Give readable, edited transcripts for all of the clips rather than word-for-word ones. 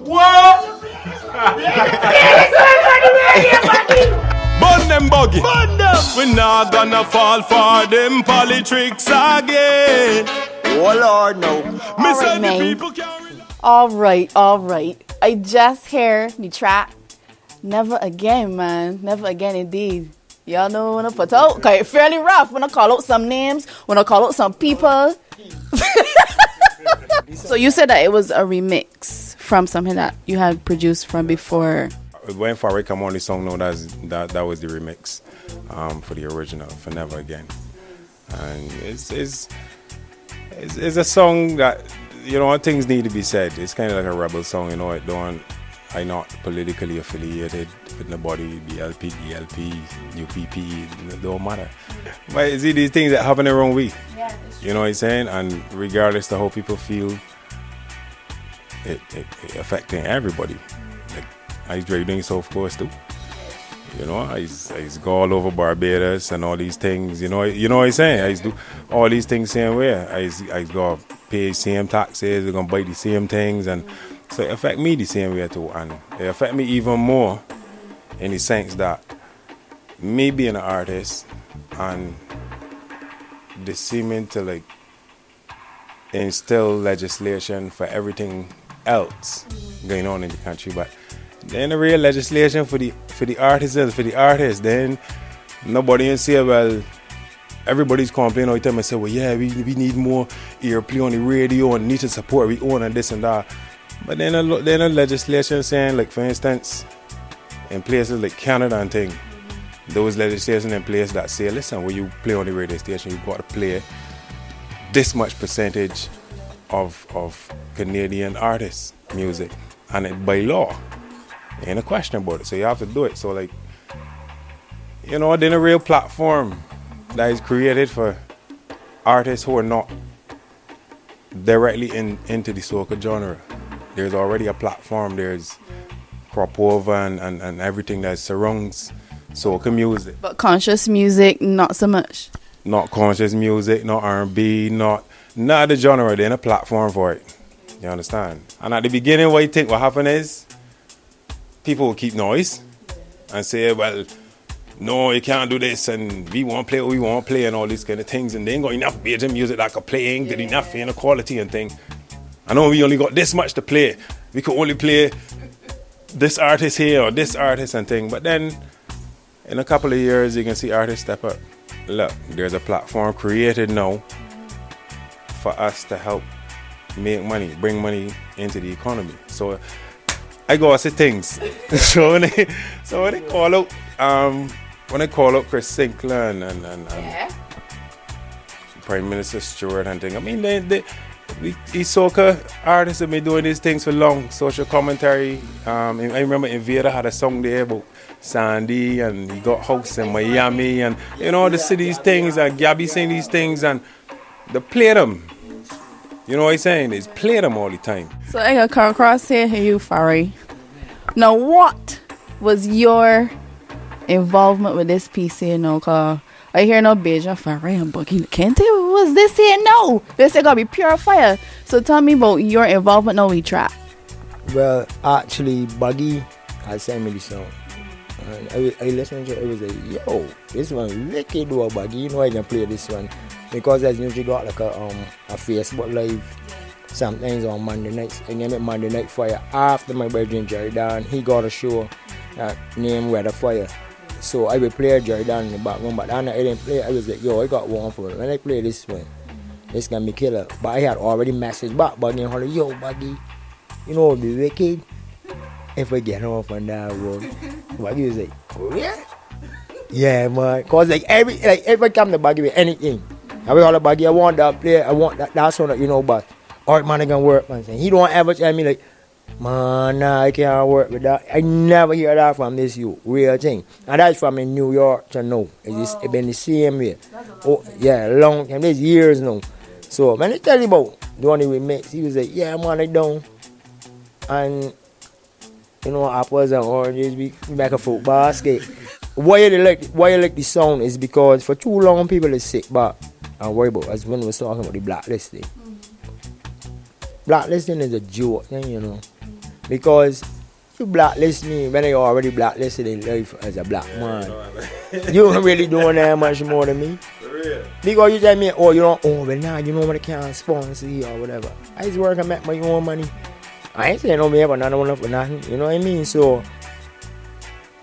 What? Burn them buggy. Burn them. We not gonna fall for them poly tricks again. Oh Lord, no. All right, man. All right. I just hear the track. Never again, man. Never again, indeed. Y'all know when I put out. Okay, fairly rough. When I call out some names. When I call out some people. So you said that it was a remix from something that you had produced from before. When Fari come on the song, no, that was the remix for the original, for Never Again. And it's a song that, you know, things need to be said. It's kind of like a rebel song, you know. I'm not politically affiliated with nobody, BLP, DLP, UPP, it don't matter. But you see these things that happen the wrong way. Yeah, you know what I'm saying? And regardless of how people feel, it affecting everybody. Like, I doing so, of course, too. You know, I go all over Barbados and all these things. You know what I'm saying? I do all these things same way. I go pay same taxes. We're gonna buy the same things, and so it affect me the same way too. And it affect me even more in the sense that me being an artist and the seeming to like instill legislation for everything else going on in the country, but then the real legislation for the artists, then nobody can say, well, everybody's complaining all the time and say, well, yeah, we need more airplay on the radio and need to support we own and this and that. But then a legislation saying, like, for instance, in places like Canada and things, those legislation in place that say, listen, when you play on the radio station, you've got to play this much percentage of Canadian artists' music. And it by law. Ain't a question about it, so you have to do it. So, like, you know, then a real platform that is created for artists who are not directly into the soca genre. There's already a platform. There's crop over and everything that surrounds soca music. But conscious music, not so much. Not conscious music, not R&B, not the genre. There's a platform for it. You understand? And at the beginning, what you think what happened is, people will keep noise and say, well, no, you can't do this, and we won't play what we want to play, and all these kind of things, and they ain't got enough Bajan music that could play, ain't got enough quality and thing. I know we only got this much to play. We could only play this artist here or this artist and thing. But then, in a couple of years, you can see artists step up. Look, there's a platform created now for us to help make money, bring money into the economy. So I go say things. so when they call out Chris Sinclair and Prime Minister Stewart and thing, I mean these soca artists have been doing these things for long. Social commentary. I remember Invader had a song there about Sandy, and he got house in Miami, and you know the cities things, and Gabby saying these things, and they play them. You know what I'm saying? They play them all the time. So I got come across here, you Fari. Now, what was your involvement with this piece here? No, cause I hear no Bajan Fari and Buggy Nhakente. Was this here? No, this here gotta be pure fire. So tell me about your involvement. No, we track. Well, actually, Buggy had sent me the song. And I listened to it. It was like, yo, this one wicked, do a Buggy. You know I can play this one. Because I usually got like a Facebook Live sometimes on Monday nights. I name it Monday Night Fire. After my brother Jordan, he got a show that named Weather Fire. So I would play Jordan in the background, but I didn't play. I was like, yo, I got one for it. When I play this one, it's gonna be killer. But I had already messaged back Buggy and Holly, yo, Buggy, you know what would be wicked? If I get off on that road. Buggy was like, oh yeah? Yeah, man. Cause like if I come to Buggy with anything, I will call Buggy, I want that play, I want that song that you know, but alright man, I can work, man. He don't ever tell me like, man, nah, I can't work with that. I never hear that from this real thing. And that's from in New York to know. It's been the same way. Oh yeah, long time, there's years now. So when I tell you about the one we mix, he was like, yeah man, I don't. And you know, apples and oranges, we make a food basket. Why you like the sound is because for too long people is sick back and worry about, as when we was talking about the blacklisting. Blacklisting is a joke, you know. Because you blacklist me when you already blacklisted in life as a black man. You ain't really doing that much more than me. Because you tell me, oh, you don't own, but now you know what I can't sponsor you or whatever. I just work and make my own money. I ain't saying no me but not for nothing. You know what I mean? So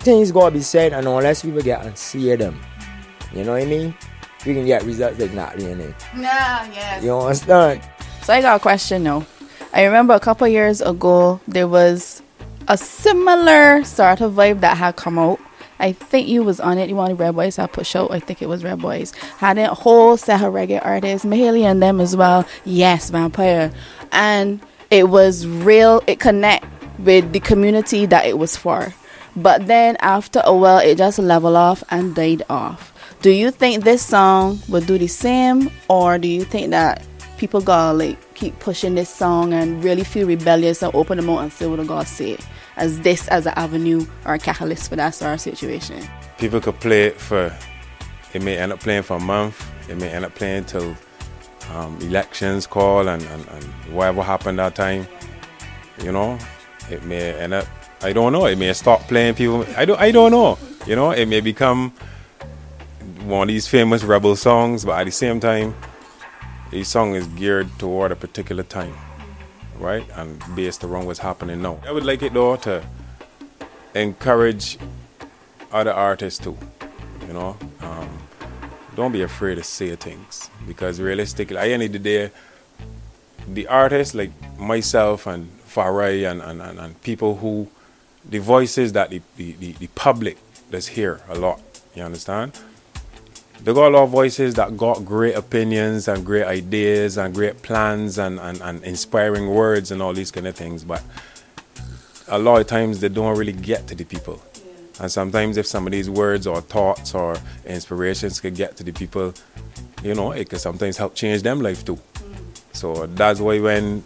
things gotta be said, and unless people get and see them, you know what I mean? We can get results like not in it. Yeah, yes. You understand? So I got a question now. I remember a couple years ago there was a similar sort of vibe that had come out. I think you was on it. You wanted Red Boys. I push out. I think it was Red Boys. Had a whole set of reggae artists, Mahaley and them as well. Yes, Vampire. And it was real. It connect with the community that it was for. But then after a while, it just leveled off and died off. Do you think this song would do the same, or do you think that people gotta like keep pushing this song and really feel rebellious and open them out and say what they gotta say as this as an avenue or a catalyst for that sort of situation? People could play it for, it may end up playing for a month, it may end up playing till elections call and whatever happened that time, you know. It may end up, I don't know, it may stop playing people, I don't know, you know. It may become one of these famous rebel songs, but at the same time, each song is geared toward a particular time, right? And based around what's happening now. I would like it though to encourage other artists too, you know. Don't be afraid to say things, because realistically, at the end of the day, the artists like myself and Fari and people who, the voices that the public does hear a lot, you understand? They got a lot of voices that got great opinions and great ideas and great plans and inspiring words and all these kind of things, but a lot of times they don't really get to the people. And sometimes if some of these words or thoughts or inspirations could get to the people, you know, it could sometimes help change them life too. So that's why when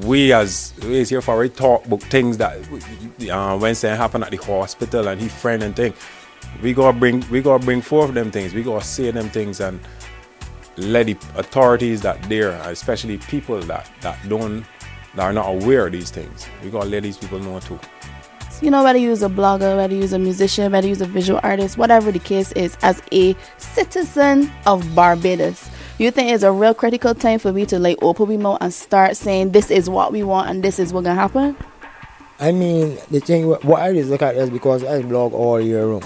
we here for talk about things that when something happen at the hospital and his friend and thing, we gotta bring forth them things. We gotta say them things and let the authorities that there, especially people that are not aware of these things, we gotta let these people know too. You know, whether you use a blogger, whether you use a musician, whether you use a visual artist, whatever the case is, as a citizen of Barbados, you think it's a real critical time for me to like open my mouth and start saying this is what we want and this is what's gonna happen? I mean, the thing, what I just look at is because I blog all year round.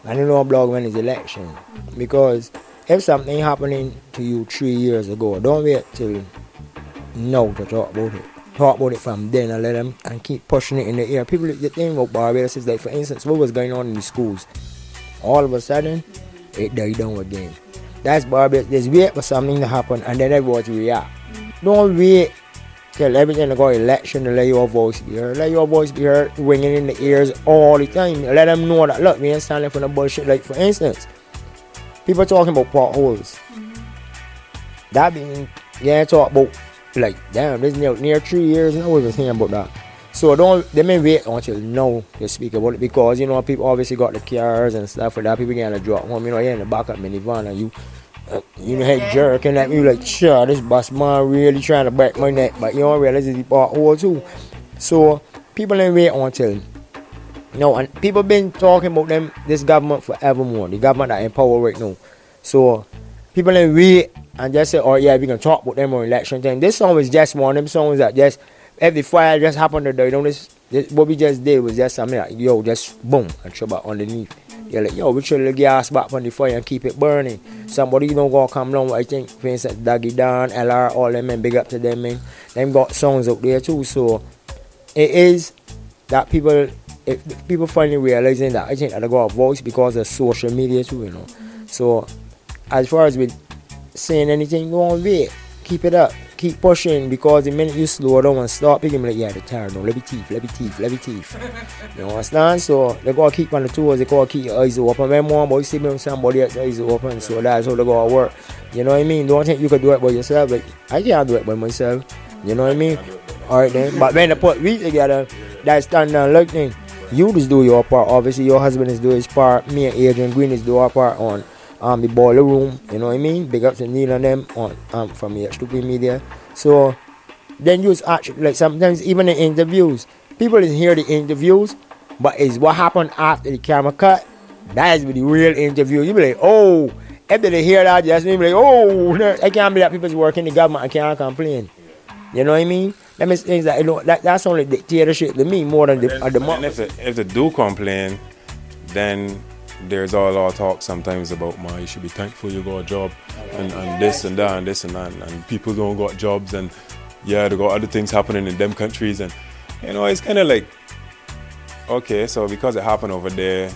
I don't know I blog when it's election. Because if something happening to you 3 years ago, don't wait till now to talk about it. Talk about it from then and let them and keep pushing it in the air. People, the thing about Barbados is like, for instance, what was going on in the schools? All of a sudden, it died down again. That's Barbados. There's wait for something to happen and then everybody react. Don't wait till everything to go election to let your voice be heard. Let your voice be heard ringing in the ears all the time. Let them know that, look, we ain't standing for the bullshit. Like, for instance, people talking about potholes. That being, yeah, talk about, like, damn, this near 3 years now we've been saying about that. So they may wait until now to speak about it, because, you know, people obviously got the cars and stuff for that. People getting to drop home, you know, you're in the back of minivan and you know, head jerking at me like, sure, this boss man really trying to break my neck, but you don't realize it's the pothole too. So people ain't wait until no, and people been talking about this government forevermore, the government that in power right now. So people ain't wait and just say, oh yeah, we can talk about them on election time. This song is just one of them songs that just, if the fire just happened to die, you know, this what we just did was just something like, yo, just boom, and trouble underneath. You're like, yo, we should the gas back on the fire and keep it burning. Somebody, you know, gonna come along, I think, for instance, Daggy Dan, LR, all them men, big up to them, man. Them got songs out there too, so it is that people, if people finally realizing that, I think that they got a voice because of social media too, you know. So, as far as with saying anything, don't wait, keep it up. Keep pushing, because the minute you slow down and stop, people like, yeah, they're tired now. Let me teeth. You understand? So they gotta keep on the toes, they gotta keep your eyes open. When one boy see me somebody else's eyes open, so that's how they gotta work. You know what I mean? Don't think you can do it by yourself. Like, I can't do it by myself. You know what I mean? Alright then. But when they put we together, that's stand and like thing. You just do your part. Obviously your husband is doing his part. Me and Adrian Green is doing our part on the boiler room, you know what I mean? Big up to Neil and them on from the Stupid Media. So then you actually, like, sometimes even in interviews, people didn't hear the interviews, but it's what happened after the camera cut. That is the real interview. You be like, oh, after they hear that, just be like, oh, I can't believe that people's working in the government. I can't complain. You know what I mean? That means things that that's only dictatorship to me more than the And if they do complain, then there's all our talk sometimes about, man, you should be thankful you got a job, and this and that and this and that, and people don't got jobs, and yeah, they got other things happening in them countries, and you know, it's kind of like, okay, so because it happened over there,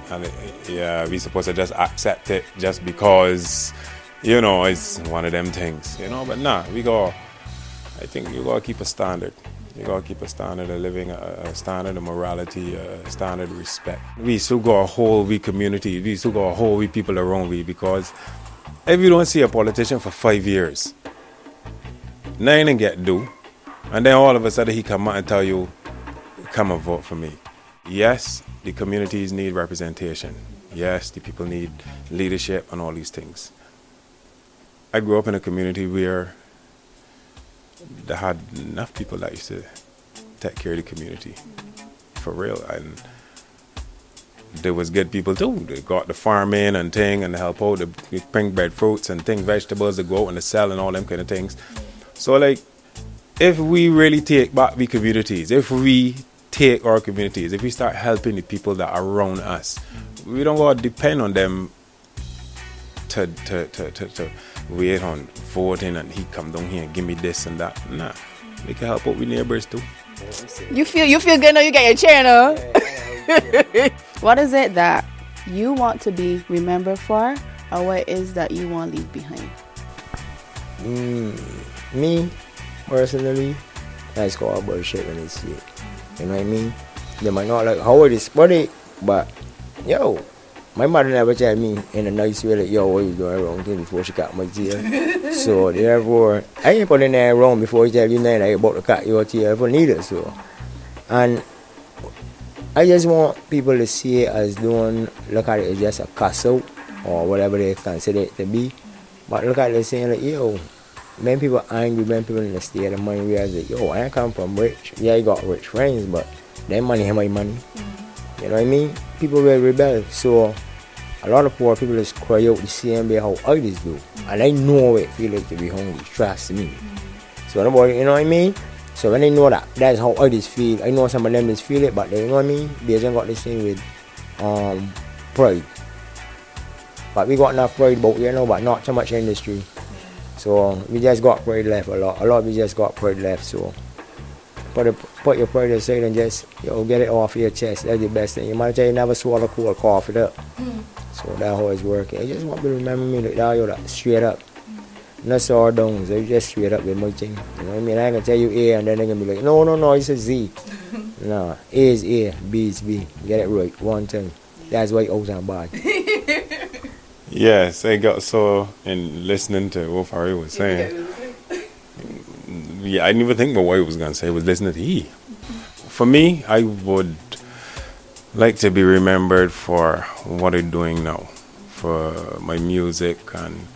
and we supposed to just accept it just because, you know, it's one of them things, you know. But nah, I think you gotta keep a standard. You gotta keep a standard of living, a standard of morality, a standard of respect. We still got a whole community. We still got a whole people around we, because if you don't see a politician for 5 years, nothing get do, and then all of a sudden he come out and tell you, come and vote for me. Yes, the communities need representation. Yes, the people need leadership and all these things. I grew up in a community where they had enough people that used to take care of the community, for real, and there was good people too. They got the farming and thing, and they help out, they bring bread, fruits and things, vegetables, they go out and they sell and all them kind of things. So like, if we really take back the communities, if we take our communities, if we start helping the people that are around us, we don't got to depend on them to wait on voting and he come down here and give me this and that. Nah, we can help out with neighbors too. You feel good now you get your chair now. What is it that you want to be remembered for, or what is that you want to leave behind? Me, personally, I just call bullshit when they see it. You know what I mean? They might not like how it is funny, but yo, my mother never tell me in a nice way like, yo, what you doing wrong thing before she cut my tail. So therefore, I ain't putting that wrong before you tell you nothing like about to cut your tail for neither. So, and I just want people to see it as don't look at it as just a cuss out or whatever they consider it to be, but look at it saying like, yo, many people angry, many people in the state of mind realize that, yo, I ain't come from rich. Yeah, I got rich friends, but their money ain't my money. You know what I mean? People will rebel. So a lot of poor people just cry out the same way how others do. And I know it feel like to be hungry, trust me. So nobody, you know what I mean? So when they know that, that's how others feel. I know some of them just feel it, but they, you know what I mean? They just got this thing with pride. But we got enough pride about, you know, but not so much industry. So we just got pride left a lot we just got pride left. So put your pride aside and just, yo, get it off your chest. That's the best thing. You might tell you never swallow cold cough it up. So that's how it's working. I just want people to remember me like that, yo, that straight up. Not sour down, so you just straight up with my thing. You know what I mean? I ain't gonna tell you A and then they're gonna be like, no, it's a Z. No, A is A, B is B. Get it right, one time. That's why out and bad. Yes, I got so in listening to what Fari was saying. Yeah, I didn't even think about what he was gonna say. I was listening to he. For me, I would like to be remembered for what I'm doing now, for my music and,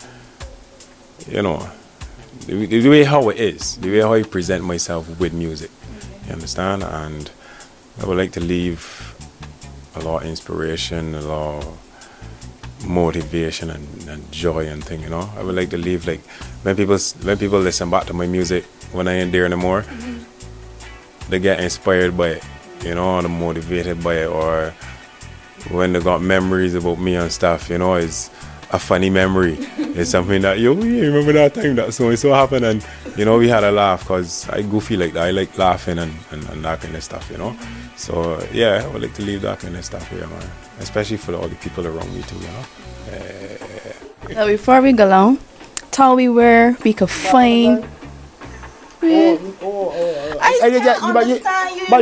you know, the way how it is, the way how I present myself with music. You understand? And I would like to leave a lot of inspiration, a lot of motivation and joy and thing, you know. I would like to leave, like, when people listen back to my music when I ain't there anymore, they get inspired by it, you know, and motivated by it, or when they got memories about me and stuff, you know, it's a funny memory. It's something that, yo, you remember that time that so and so happened, and, you know, we had a laugh, because I goofy like that. I like laughing and that kind of stuff, you know. So yeah, I would like to leave that kind of stuff here, man, especially for all the people around me too, you know. So before we go on, tell me where we could find. But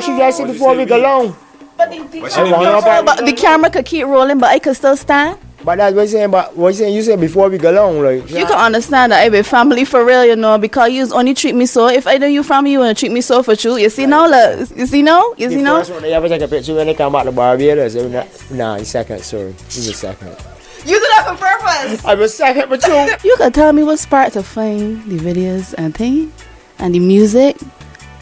she just said before we go long. But the camera could keep rolling, but I could still stand. But that's what I'm saying. But what you said before we go long, like you can understand that I be family for real, you know, because you only treat me so. If I know you family, you wanna treat me so for true. You see now, look. You see now. You see now. First one, they ever take a picture when they come back to Barbados. Nah, it's second. Sorry, it's a second. You do that for purpose. I was second, but you. You can tell me what sparked to find the videos and things and the music.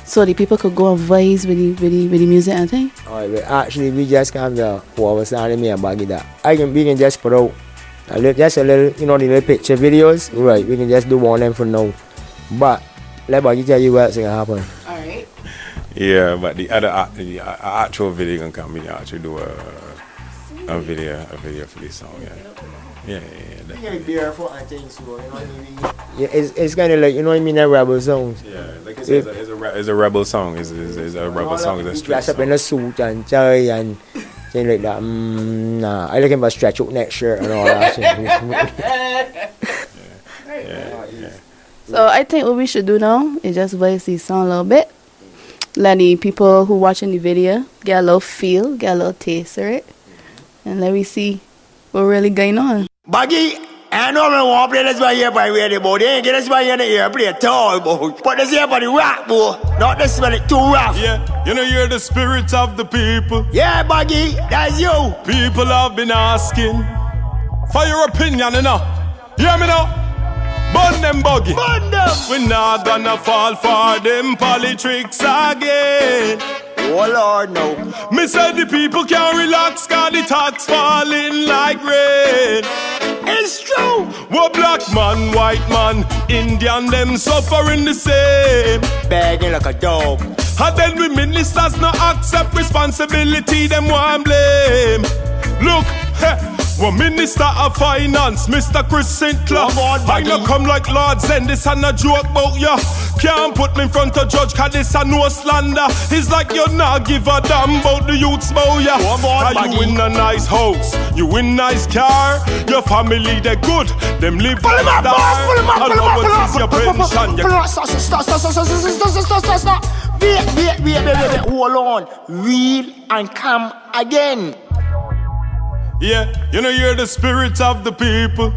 so the people could go and vibes with the music and thing? Alright, but actually we just come to what was starting me and Buggy that. We can just put out just a little, the little picture videos. Right, we can just do one of them for now. But let Buggy tell you what's gonna happen. Alright. Yeah, but the actual video gonna come. We can actually do a video for this song. Yeah. Yeah, it's kind of like, a rebel song. Yeah, like I said, it's a rebel song. It's a rebel song. It's a street dress up song. in a suit and tie and things like that. Nah, I like him a stretch out neck shirt and all that. Yeah. So I think what we should do now is just voice the song a little bit. Let the people who watching the video get a little feel, get a little taste of it. And let me see what really going on. Buggy, I know I want to play this one here by radio, boy. They ain't get this one here in the air, play at all, boy. But this here by the rock, boy. Not this one, too rough. Yeah, you're the spirit of the people. Yeah, Buggy, that's you. People have been asking for your opinion, Hear me now? Burn them buggy. Burn them. We not gonna fall for them politics again. Oh, Lord, no. Me said the people can't relax, cause the tax falling like rain. It's true. What black man, white man, Indian, them suffering the same. Begging like a dog. And then we ministers not accept responsibility, them want blame. Look, one Minister of Finance, Mr. Chris Sinclair. I no come like Lord Zen, this and a joke about ya. Can't put me in front of judge, cause this a no slander. It's like you not give a damn about the youths bow ya. Are you in a nice house, you in nice car, your family they good, them live like star. Allowance is your pension. Stop. Wait. Hold on. Real and come again. Yeah, you're the spirit of the people.